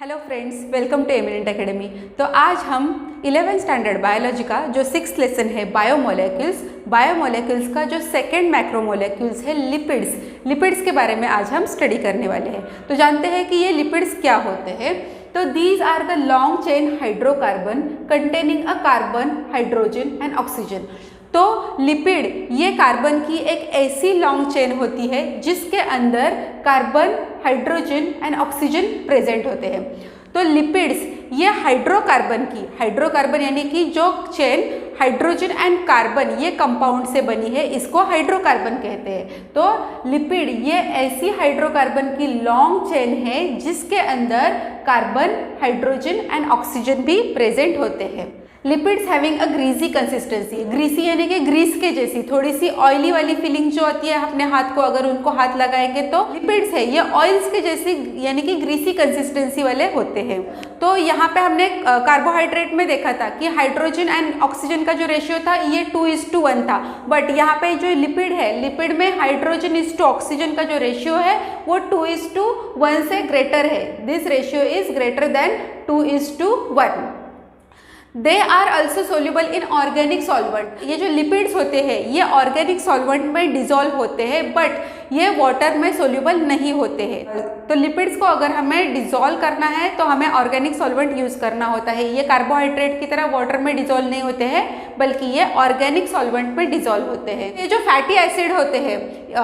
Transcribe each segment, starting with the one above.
Hello friends, welcome to eminent academy. तो आज हम 11th स्टैंडर्ड बायोलॉजी का जो 6th लेसन है बायोमोलेक्यूल्स का जो सेकेंड मैक्रोमोलेक्यूल्स है लिपिड्स के बारे में आज हम स्टडी करने वाले हैं। तो जानते हैं कि ये लिपिड्स क्या होते हैं। तो these are the long chain hydrocarbon containing a carbon, hydrogen and oxygen. तो लिपिड ये कार्बन की एक ऐसी लॉन्ग चेन होती है जिसके अंदर carbon, hydrogen and oxygen present होते हैं। तो लिपिड्स ये हाइड्रोकार्बन यानी कि जो चेन हाइड्रोजन एंड कार्बन ये कंपाउंड से बनी है, इसको हाइड्रोकार्बन कहते हैं। तो लिपिड ये ऐसी हाइड्रोकार्बन की लॉन्ग चेन है जिसके अंदर कार्बन, हाइड्रोजन एंड ऑक्सीजन भी प्रेजेंट होते हैं। Lipids having a greasy consistency, greasy यानी कि ग्रीस के जैसी, थोड़ी सी ऑयली वाली फीलिंग जो आती है अपने हाथ को, अगर उनको हाथ लगाएंगे तो लिपिड्स है ये ऑयल्स के जैसी यानी कि ग्रीसी कंसिस्टेंसी वाले होते हैं। तो यहाँ पे हमने कार्बोहाइड्रेट में देखा था कि हाइड्रोजन एंड ऑक्सीजन का जो रेशियो था ये 2:1 था, बट यहाँ पे जो लिपिड है, लिपिड में हाइड्रोजन इज टू ऑक्सीजन का जो रेशियो है वो 2:1 से ग्रेटर है। This ratio is greater than 2:1। They are also soluble in organic solvent. ये जो लिपिड्स होते हैं ये ऑर्गेनिक सॉल्वेंट में डिजोल्व होते हैं, बट ये वाटर में सोल्यूबल नहीं होते हैं। तो लिपिड्स को अगर हमें डिजोल्व करना है तो हमें ऑर्गेनिक सॉल्वेंट यूज करना होता है। ये कार्बोहाइड्रेट की तरह वाटर में डिजोल्व नहीं होते हैं, बल्कि ये ऑर्गेनिक सॉल्वेंट में डिजोल्व होते हैं। ये जो फैटी एसिड होते हैं,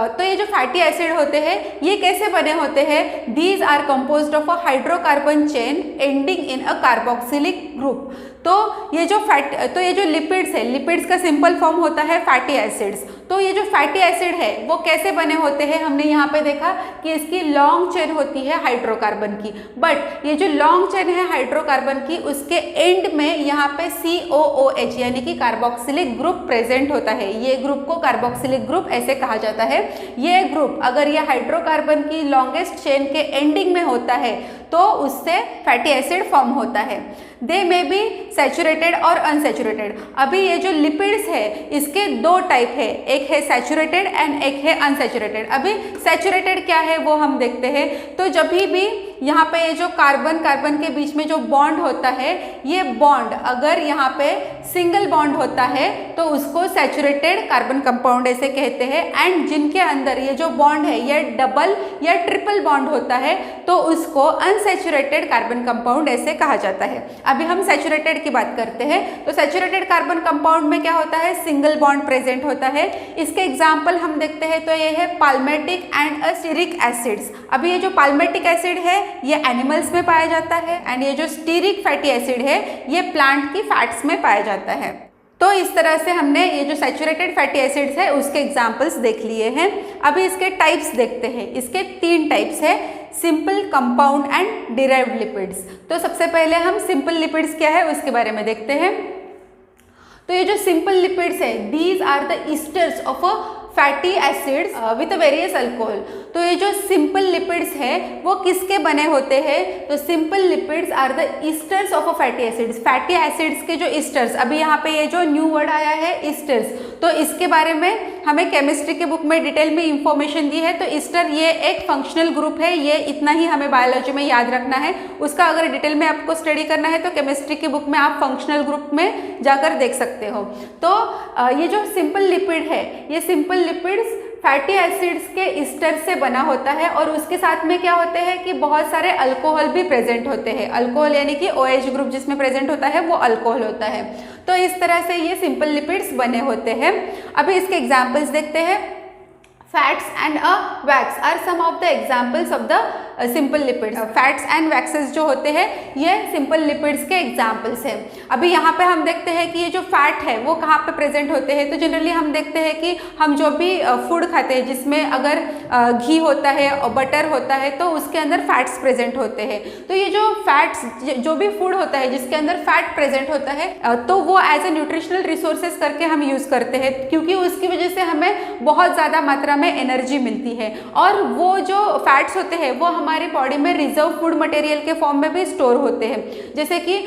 तो ये जो फैटी एसिड होते हैं ये कैसे बने होते हैं? These are composed of a hydrocarbon chain ending in a carboxylic group. तो ये जो लिपिड्स है, लिपिड्स का सिंपल फॉर्म होता है फैटी एसिड्स। तो ये जो फैटी एसिड है वो कैसे बने होते हैं? हमने यहाँ पे देखा कि इसकी लॉन्ग चेन होती है हाइड्रोकार्बन की, बट ये जो लॉन्ग चेन है हाइड्रोकार्बन की उसके एंड में यहाँ पे COOH यानी कि कार्बोक्सिलिक ग्रुप प्रेजेंट होता है। ये ग्रुप को कार्बोक्सिलिक ग्रुप ऐसे कहा जाता है। ये ग्रुप अगर ये हाइड्रोकार्बन की लॉन्गेस्ट चेन के एंडिंग में होता है तो उससे फैटी एसिड फॉर्म होता है। दे मे बी सैचुरेटेड और अनसैचुरेटेड। अभी ये जो लिपिड्स है इसके दो टाइप है, एक है सैचुरेटेड एंड एक है अनसैचुरेटेड। अभी सैचुरेटेड क्या है वो हम देखते हैं। तो जब भी यहाँ पे ये जो कार्बन के बीच में जो बॉन्ड होता है, ये बॉन्ड अगर यहाँ पे सिंगल बॉन्ड होता है तो उसको सैचुरेटेड कार्बन कंपाउंड ऐसे कहते हैं। एंड जिनके अंदर ये जो बॉन्ड है ये डबल या ट्रिपल बॉन्ड होता है तो उसको अनसैचुरेटेड कार्बन कंपाउंड ऐसे कहा जाता है। अभी हम सैचुरेटेड की बात करते हैं। तो सैचुरेटेड कार्बन कंपाउंड में क्या होता है? सिंगल बॉन्ड प्रेजेंट होता है। इसके एग्जाम्पल हम देखते हैं तो ये है पाल्मेटिक एंड स्टीरिक एसिड्स। अभी ये जो पाल्मेटिक एसिड है ये एनिमल्स में पाया जाता है, एंड ये जो स्टीरिक फैटी एसिड है ये प्लांट की फैट्स में पाया जाता है। तो इस तरह से हमने ये जो सैचुरेटेड फैटी एसिड्स है उसके एग्जाम्पल्स देख लिए हैं। अभी इसके टाइप्स देखते हैं। इसके 3 टाइप्स है, simple, compound and derived lipids. तो सबसे पहले हम सिंपल लिपिड्स क्या है उसके बारे में देखते हैं। तो ये जो सिंपल लिपिड्स है, these are the esters of a fatty acids with various alcohol. तो ये जो सिंपल लिपिड्स है वो किसके बने होते हैं? तो simple lipids are the esters of a fatty acids. Fatty acids के जो ईस्टर्स, अभी यहाँ पे ये जो न्यू वर्ड आया है ईस्टर्स, तो इसके बारे में हमें केमिस्ट्री के बुक में डिटेल में इंफॉर्मेशन दी है। तो ईस्टर ये एक फंक्शनल ग्रुप है, ये इतना ही हमें बायोलॉजी में याद रखना है। उसका अगर डिटेल में आपको स्टडी करना है तो केमिस्ट्री की बुक में आप फंक्शनल ग्रुप में जाकर देख सकते हो। तो ये जो सिंपल लिपिड है, ये सिंपल लिपिड्स फैटी एसिड्स के ईस्टर से बना होता है, और उसके साथ में क्या होते हैं कि बहुत सारे अल्कोहल भी प्रेजेंट होते हैं। अल्कोहल यानी कि OH ग्रुप जिसमें प्रेजेंट होता है वो अल्कोहल होता है। तो इस तरह से ये सिंपल लिपिड्स बने होते हैं। अभी इसके एग्जाम्पल्स देखते हैं। Fats and wax are some of the examples of the simple lipids. Fats and waxes जो होते हैं ये सिंपल लिपिड्स के एग्जाम्पल्स हैं। अभी यहाँ पे हम देखते हैं कि ये जो फैट है वो कहाँ पे प्रेजेंट होते हैं। तो जनरली हम देखते हैं कि हम जो भी फूड खाते हैं जिसमें अगर घी होता है और बटर होता है तो उसके अंदर फैट्स प्रेजेंट होते हैं। तो ये जो फैट्स, जो भी फूड होता है जिसके अंदर फैट प्रेजेंट होता है तो वो एज ए न्यूट्रिशनल रिसोर्सेज करके हम यूज़ करते हैं, क्योंकि उसकी वजह से हमें बहुत ज़्यादा मात्रा मात्रा में एनर्जी मिलती है। और वो जो फैट्स होते हैं वो हमारी बॉडी में रिजर्व फूड मटेरियल के फॉर्म में भी स्टोर होते हैं। जैसे कि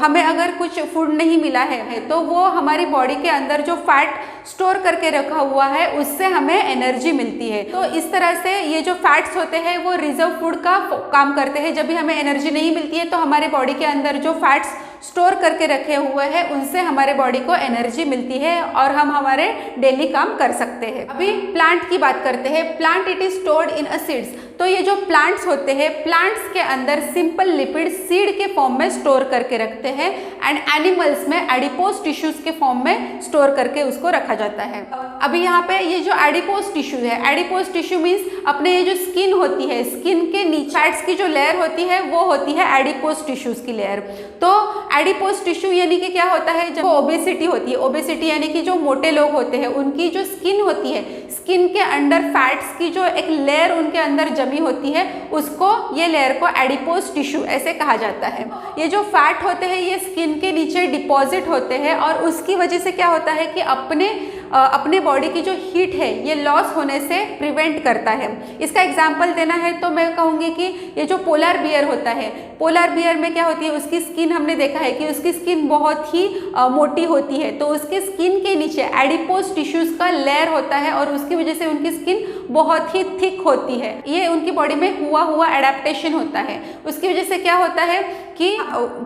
हमें अगर कुछ फूड नहीं मिला है तो वो हमारी बॉडी के अंदर जो फैट स्टोर करके रखा हुआ है उससे हमें एनर्जी मिलती है। तो इस तरह से ये जो फैट्स होते हैं वो रिजर्व फूड का काम करते हैं। जब भी हमें एनर्जी नहीं मिलती है तो हमारे बॉडी के अंदर जो फैट्स स्टोर करके रखे हुए हैं उनसे हमारे बॉडी को एनर्जी मिलती है और हम हमारे डेली काम कर सकते हैं। अभी प्लांट की बात करते हैं। Plant it is stored in a seeds. तो ये जो प्लांट्स होते हैं, प्लांट्स के अंदर सिंपल लिपिड सीड के फॉर्म में स्टोर करके रखते हैं एंड एनिमल्स में एडिपोज टिश्यूज के फॉर्म में स्टोर करके उसको रखा जाता है। अभी यहाँ पे ये जो एडिपोज टिश्यू है, एडिपोज टिश्यू मीन्स अपने ये जो स्किन होती है, स्किन के नीचे फैट्स की जो लेयर होती है वो होती है एडिपोज टिश्यूज की लेयर। तो एडिपोज टिश्यू यानी कि क्या होता है, जब ओबेसिटी होती है, ओबेसिटी यानी कि जो मोटे लोग होते हैं उनकी जो स्किन होती है, स्किन के अंदर फैट्स की जो एक लेयर उनके अंदर जमी होती है उसको, ये लेयर को एडिपोज टिश्यू ऐसे कहा जाता है। ये जो फैट होते हैं ये स्किन के नीचे डिपॉजिट होते हैं और उसकी वजह से क्या होता है कि अपने बॉडी की जो हीट है ये लॉस होने से प्रिवेंट करता है। इसका एग्जांपल देना है तो मैं कहूँगी कि ये जो पोलर बियर होता है, पोलर बियर में क्या होती है, उसकी स्किन हमने देखा है कि उसकी स्किन बहुत ही मोटी होती है। तो उसके स्किन के नीचे एडिपोज टिश्यूज का लेयर होता है और उसकी वजह से उनकी स्किन बहुत ही थिक होती है। ये उनकी बॉडी में हुआ एडेप्टेशन होता है। उसकी वजह से क्या होता है कि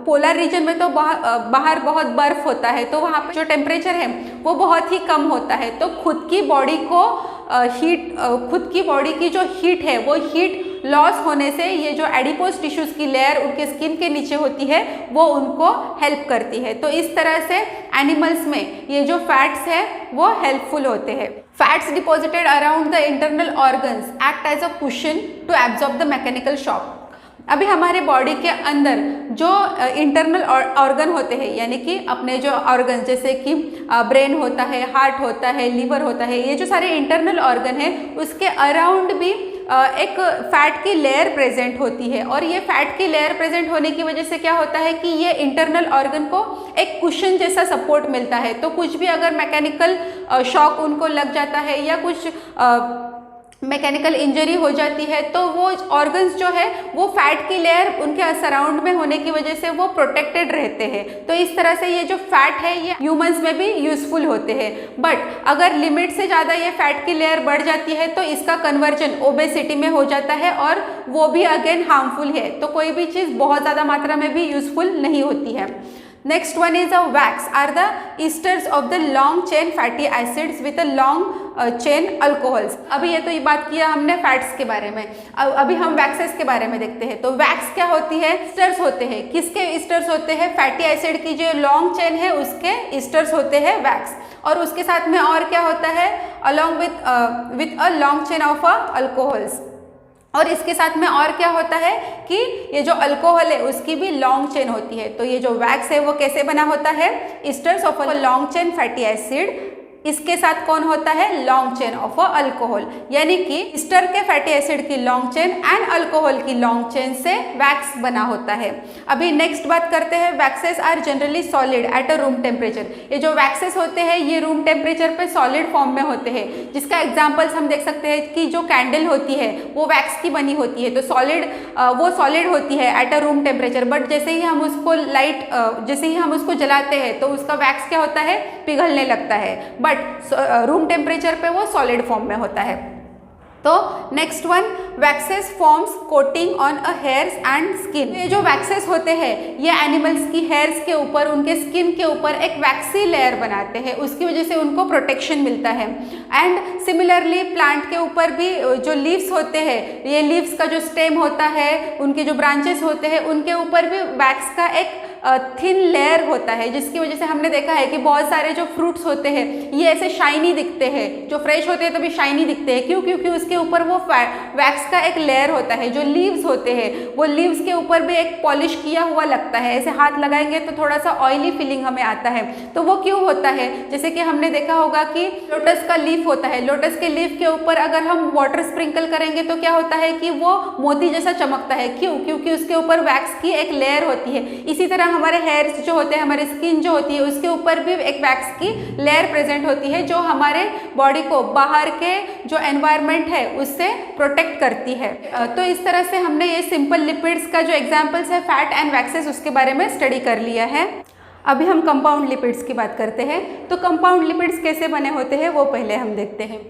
पोलर रीजन में तो बाहर बहुत बर्फ होता है, तो वहाँ पे जो टेम्परेचर है वो बहुत ही कम होता है। तो खुद की बॉडी की जो हीट है वो हीट लॉस होने से ये जो एडिपोज टिश्यूज की लेयर उनके स्किन के नीचे होती है वो उनको हेल्प करती है। तो इस तरह से एनिमल्स में ये जो फैट्स है वो हेल्पफुल होते हैं। Fats deposited around the internal organs act as a cushion to absorb the mechanical shock. अभी हमारे बॉडी के अंदर जो इंटरनल ऑर्गन होते हैं, यानी कि अपने जो ऑर्गन जैसे कि ब्रेन होता है, हार्ट होता है, लीवर होता है, ये जो सारे इंटरनल ऑर्गन है उसके अराउंड भी एक फैट की लेयर प्रेजेंट होती है। और ये फैट की लेयर प्रेजेंट होने की वजह से क्या होता है कि ये इंटरनल ऑर्गन को एक कुशन जैसा सपोर्ट मिलता है। तो कुछ भी अगर मैकेनिकल शॉक उनको लग जाता है या कुछ मैकेनिकल इंजरी हो जाती है तो वो ऑर्गन्स जो है वो फैट की लेयर उनके सराउंड में होने की वजह से वो प्रोटेक्टेड रहते हैं। तो इस तरह से ये जो फैट है ये ह्यूमंस में भी यूजफुल होते हैं। बट अगर लिमिट से ज़्यादा ये फैट की लेयर बढ़ जाती है तो इसका कन्वर्जन ओबेसिटी में हो जाता है और वो भी अगेन हार्मफुल है। तो कोई भी चीज़ बहुत ज़्यादा मात्रा में भी यूजफुल नहीं होती है। Next one is a wax are the esters of the long chain fatty acids with a long chain alcohols। अभी ये तो ये बात किया हमने फैट्स के बारे में, अभी हम वैक्सेस के बारे में देखते हैं। तो वैक्स क्या होती है, ईस्टर्स होते हैं। किसके ईस्टर्स होते हैं, फैटी एसिड की जो लॉन्ग चेन है उसके ईस्टर्स होते हैं वैक्स। और उसके साथ में और क्या होता है, along with a long chain of alcohols. और इसके साथ में और क्या होता है कि ये जो अल्कोहल है उसकी भी लॉन्ग चेन होती है। तो ये जो वैक्स है वो कैसे बना होता है, esters of a long chain fatty acid, इसके साथ कौन होता है, लॉन्ग चेन ऑफ अल्कोहल। यानी कि ईस्टर के फैटी एसिड की लॉन्ग चेन एंड अल्कोहल की लॉन्ग चेन से वैक्स बना होता है। अभी नेक्स्ट बात करते हैं, waxes are generally solid at a room temperature. ये जो वैक्सेस होते हैं ये रूम टेम्परेचर पे सॉलिड फॉर्म में होते हैं। जिसका एग्जाम्पल्स हम देख सकते हैं कि जो कैंडल होती है वो वैक्स की बनी होती है, तो वो सॉलिड होती है eight a room temperature. But जैसे ही हम उसको जलाते हैं तो उसका वैक्स क्या होता है, पिघलने लगता है। बट रूम टेम्परेचर पे वो सॉलिड फॉर्म में होता है। तो next one, waxes forms coating on a hairs and skin. ये जो वैक्सेस होते हैं ये एनिमल्स की हेयर्स के ऊपर, उनके स्किन के ऊपर एक वैक्सी लेयर बनाते हैं, उसकी वजह से उनको प्रोटेक्शन मिलता है। एंड सिमिलरली प्लांट के ऊपर भी जो लीव्स होते हैं, ये लीव्स का जो स्टेम होता है, उनके जो ब्रांचेस होते हैं उनके ऊपर भी वैक्स का एक थिन लेयर होता है, जिसकी वजह से हमने देखा है कि बहुत सारे जो फ्रूट्स होते हैं ये ऐसे शाइनी दिखते हैं, जो फ्रेश होते हैं तभी शाइनी दिखते हैं। क्यों? क्योंकि उसके ऊपर वो वैक्स का एक लेयर होता है। जो लीव्स होते हैं वो लीव्स के ऊपर भी एक पॉलिश किया हुआ लगता है, ऐसे हाथ लगाएंगे तो थोड़ा सा ऑयली फीलिंग हमें आता है। तो वो क्यों होता है, जैसे कि हमने देखा होगा कि लोटस का लीफ लीफ होता है, लोटस के लीफ के ऊपर अगर हम वाटर स्प्रिंकल करेंगे तो क्या होता है कि वो मोती जैसा चमकता है। क्यों? क्योंकि उसके ऊपर वैक्स की एक लेयर होती है। इसी तरह हमारे हेयर्स जो होते हैं, हमारी स्किन जो होती है, उसके ऊपर भी एक वैक्स की लेयर प्रेजेंट होती है जो हमारे बॉडी को बाहर के जो एनवायरनमेंट है उससे प्रोटेक्ट करती है। तो इस तरह से हमने ये सिंपल लिपिड्स का जो एग्जाम्पल्स है फैट एंड वैक्सेस उसके बारे में स्टडी कर लिया है। अभी हम कंपाउंड लिपिड्स की बात करते हैं। तो कंपाउंड लिपिड्स कैसे बने होते हैं वो पहले हम देखते हैं।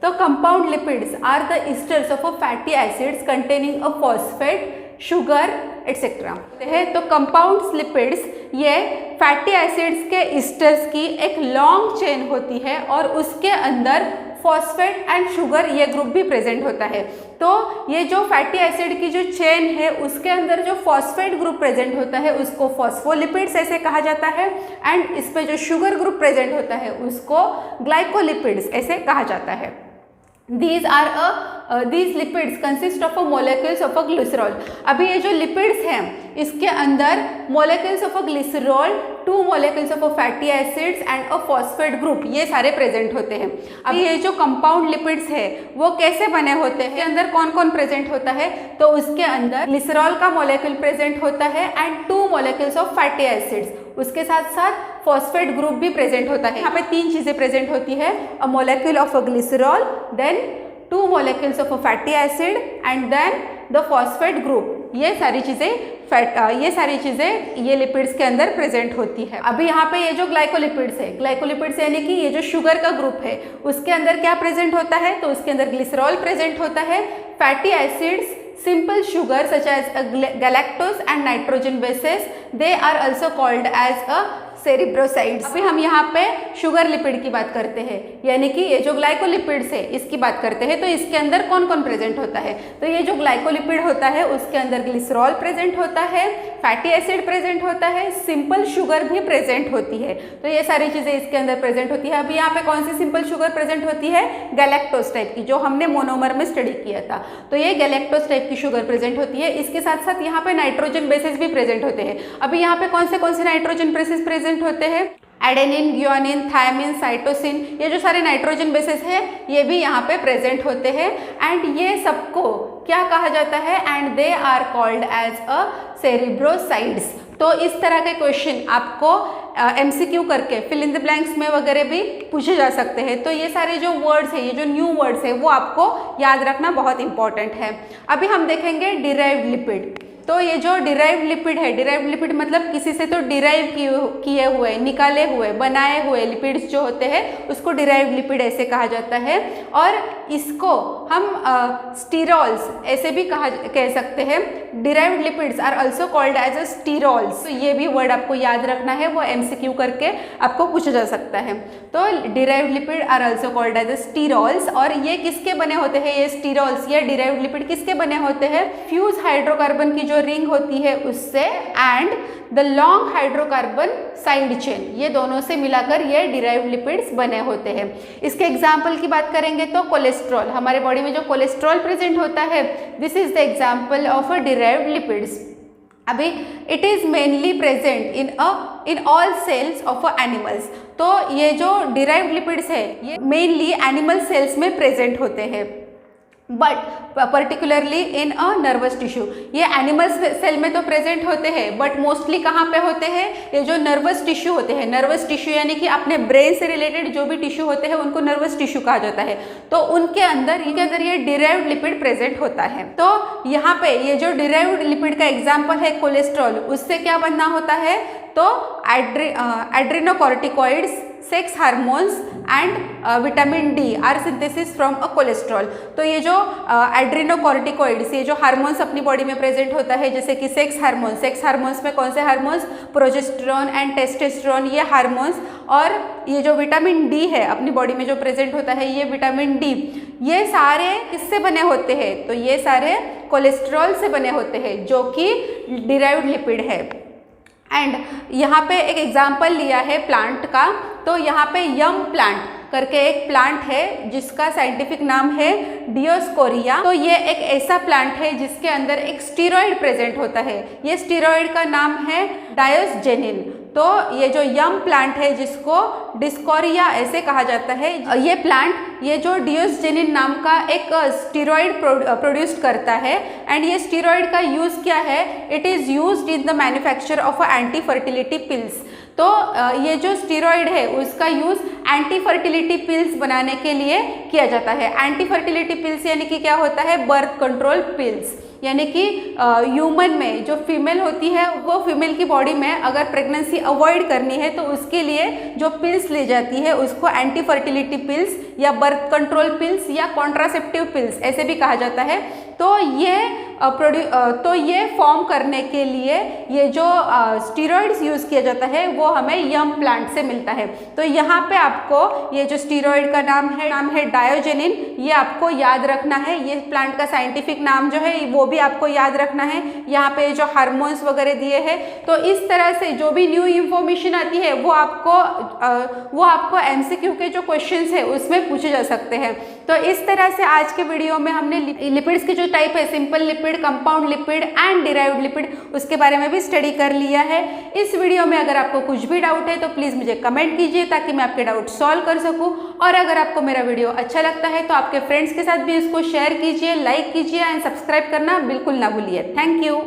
तो compound lipids are the esters of a fatty acids containing a phosphate, sugar etcetera है। तो कंपाउंड लिपिड्स ये फैटी एसिड्स के ईस्टर्स की एक लॉन्ग चेन होती है और उसके अंदर फॉस्फेट एंड शुगर ये ग्रुप भी प्रेजेंट होता है। तो ये जो फैटी एसिड की जो चेन है उसके अंदर जो फॉस्फेट ग्रुप प्रेजेंट होता है उसको फॉस्फोलिपिड्स ऐसे कहा जाता है, एंड इस पे जो शुगर ग्रुप प्रेजेंट होता है उसको ग्लाइकोलिपिड्स ऐसे कहा जाता है। These lipids consist of a molecules of a glycerol। अभी ये जो lipids हैं इसके अंदर molecules of a glycerol, 2 molecules of a fatty acids and a phosphate group ये सारे प्रेजेंट होते हैं। अब ये जो कंपाउंड लिपिड्स है वो कैसे बने होते हैं, अंदर कौन कौन प्रेजेंट होता है? तो उसके अंदर ग्लिसरॉल का मॉलिक्यूल प्रेजेंट होता है and 2 molecules of fatty acids, उसके साथ साथ फॉस्फेट ग्रुप भी प्रेजेंट होता है। यहाँ पे 3 चीजें प्रेजेंट होती है, a molecule of a glycerol, then 2 molecules of a fatty acid and then the phosphate group। ये सारी चीज़ें ये लिपिड्स के अंदर प्रेजेंट होती है। अभी यहाँ पे ये जो ग्लाइकोलिपिड्स है, ग्लाइकोलिपिड्स यानी कि ये जो शुगर का ग्रुप है उसके अंदर क्या प्रेजेंट होता है? तो उसके अंदर ग्लिसरॉल प्रेजेंट होता है, fatty acids, simple sugar such as galactose and nitrogen bases, they are also called as a सेरिब्रोसाइड्स। अभी हम यहाँ पे शुगर लिपिड की बात करते हैं, यानी कि ये जो ग्लाइकोलिपिड्स है इसकी बात करते हैं। तो इसके अंदर कौन कौन प्रेजेंट होता है? तो ये जो ग्लाइकोलिपिड होता है उसके अंदर ग्लिसरॉल प्रेजेंट होता है, फैटी एसिड प्रेजेंट होता है, सिंपल शुगर भी प्रेजेंट होती है। तो ये सारी चीज़ें इसके अंदर प्रेजेंट होती है। अभी यहाँ पे कौन सी सिंपल शुगर प्रेजेंट होती है? गैलेक्टोज टाइप की, जो हमने मोनोमर में स्टडी किया था। तो ये गैलेक्टोज टाइप की शुगर प्रेजेंट होती है। इसके साथ साथ यहाँ पे नाइट्रोजन बेसेस भी प्रेजेंट होते हैं। अभी यहाँ पे कौन से नाइट्रोजन बेसेस प्रेजेंट होते हैं? एडेनिन, ग्यूआनिन, थायमिन, साइटोसिन, ये जो सारे नाइट्रोजन बेसेस हैं ये भी यहाँ पे प्रेजेंट होते हैं। एंड ये सबको क्या कहा जाता है? And they are called as a cerebrosides. तो इस तरह के क्वेश्चन आपको MCQ करके फिल इन द ब्लैंक्स में वगैरह भी पूछे जा सकते हैं। तो ये सारे जो वर्ड्स है, ये जो न्यू वर्ड्स है वो आपको याद रखना बहुत इंपॉर्टेंट है। अभी हम देखेंगे डिराइव्ड लिपिड। तो ये जो डिराइव्ड लिपिड है, डिराइव्ड लिपिड मतलब किसी से तो डिराइव किए हुए, निकाले हुए, बनाए हुए लिपिड्स जो होते हैं उसको डिराइव्ड लिपिड ऐसे कहा जाता है। और इसको हम स्टीरॉल्स ऐसे भी कह सकते हैं। Derived lipids are also called as a sterols. तो ये भी वर्ड आपको याद रखना है, वो MCQ करके आपको पूछा जा सकता है। तो derived lipid are also called as a sterols. और ये किसके बने होते हैं? ये स्टीरॉल्स या डिराइव्ड लिपिड किसके बने होते हैं? फ्यूज हाइड्रोकार्बन की जो रिंग होती है उससे and the long hydrocarbon side chain, ये दोनों से मिलाकर ये डिराइव्ड लिपिड्स बने होते हैं। इसके एग्जाम्पल की बात करेंगे तो कोलेस्ट्रॉल, हमारे बॉडी में जो कोलेस्ट्रॉल प्रेजेंट होता है this is the example of a derived lipids. अभी it is mainly present in all cells of animals. तो ये जो डिराइव्ड लिपिड्स है ये मेनली एनिमल सेल्स में प्रेजेंट होते हैं, but particularly in a nervous tissue. ये एनिमल सेल में तो प्रेजेंट होते हैं बट मोस्टली कहाँ पे होते हैं? ये जो नर्वस टिश्यू होते हैं, नर्वस टिश्यू यानी कि अपने ब्रेन से रिलेटेड जो भी टिश्यू होते हैं उनको नर्वस टिश्यू कहा जाता है। तो उनके अंदर ये डिराइव्ड लिपिड प्रेजेंट होता है। तो यहाँ पे ये जो डिराइव्ड लिपिड का एग्जाम्पल है कोलेस्ट्रॉल, उससे क्या बनना होता है? तो adrenocorticoids, sex hormones and vitamin D are synthesis from a cholesterol. तो ये जो एड्रीनोकॉर्टिकॉइड्स, ये जो हार्मोन्स अपनी बॉडी में प्रेजेंट होता है जैसे कि सेक्स हार्मोन्स में कौन से हार्मोन्स? प्रोजेस्टेरॉन एंड टेस्टोस्टेरोन ये हार्मोन्स। और ये जो विटामिन डी है अपनी बॉडी में जो प्रेजेंट होता है ये विटामिन डी, ये सारे किससे बने होते हैं? तो ये सारे कोलेस्ट्रॉल से बने होते हैं जो कि डिराइव्ड लिपिड है। एंड यहाँ पे एक एग्जाम्पल लिया है प्लांट का। तो यहाँ पे यम प्लांट करके एक प्लांट है जिसका साइंटिफिक नाम है डियोस्कोरिया। तो ये एक ऐसा प्लांट है जिसके अंदर एक स्टीरॉयड प्रेजेंट होता है। ये स्टीरॉयड का नाम है डायोस्जेनिन। तो ये जो यम प्लांट है जिसको डिस्कोरिया ऐसे कहा जाता है, ये प्लांट ये जो डियोस्जेनिन नाम का एक स्टीरॉयड प्रोड्यूस करता है एंड ये स्टीरॉयड का यूज़ क्या है, it is used in the manufacture of anti fertility pills. तो ये जो स्टीरॉयड है उसका यूज़ एंटी फर्टिलिटी पिल्स बनाने के लिए किया जाता है। एंटी फर्टिलिटी पिल्स यानी कि क्या होता है, बर्थ कंट्रोल पिल्स, यानी कि ह्यूमन में जो फीमेल होती है वो फीमेल की बॉडी में अगर प्रेगनेंसी अवॉइड करनी है तो उसके लिए जो पिल्स ली जाती है उसको एंटी फर्टिलिटी पिल्स या बर्थ कंट्रोल पिल्स या कॉन्ट्रासेप्टिव पिल्स ऐसे भी कहा जाता है। तो ये फॉर्म करने के लिए ये जो स्टीरॉइड्स यूज़ किया जाता है वो हमें यम प्लांट से मिलता है। तो यहाँ पे आपको ये जो स्टीरॉइड का नाम है डायोजेनिन, ये आपको याद रखना है। ये प्लांट का साइंटिफिक नाम जो है वो भी आपको याद रखना है। यहाँ पे जो हार्मोन्स वगैरह दिए हैं, तो इस तरह से जो भी न्यू इंफॉर्मेशन आती है वो आपको एमसीक्यू के जो क्वेश्चंस है उसमें पूछे जा सकते हैं। तो इस तरह से आज के वीडियो में हमने लिपिड्स के जो टाइप है, simple lipid, compound lipid and derived lipid, उसके बारे में भी स्टडी कर लिया है। इस वीडियो में अगर आपको कुछ भी डाउट है तो प्लीज़ मुझे कमेंट कीजिए ताकि मैं आपके डाउट सॉल्व कर सकूं। और अगर आपको मेरा वीडियो अच्छा लगता है तो आपके फ्रेंड्स के साथ भी इसको शेयर कीजिए, लाइक कीजिए एंड सब्सक्राइब करना बिल्कुल ना भूलिए। Thank you.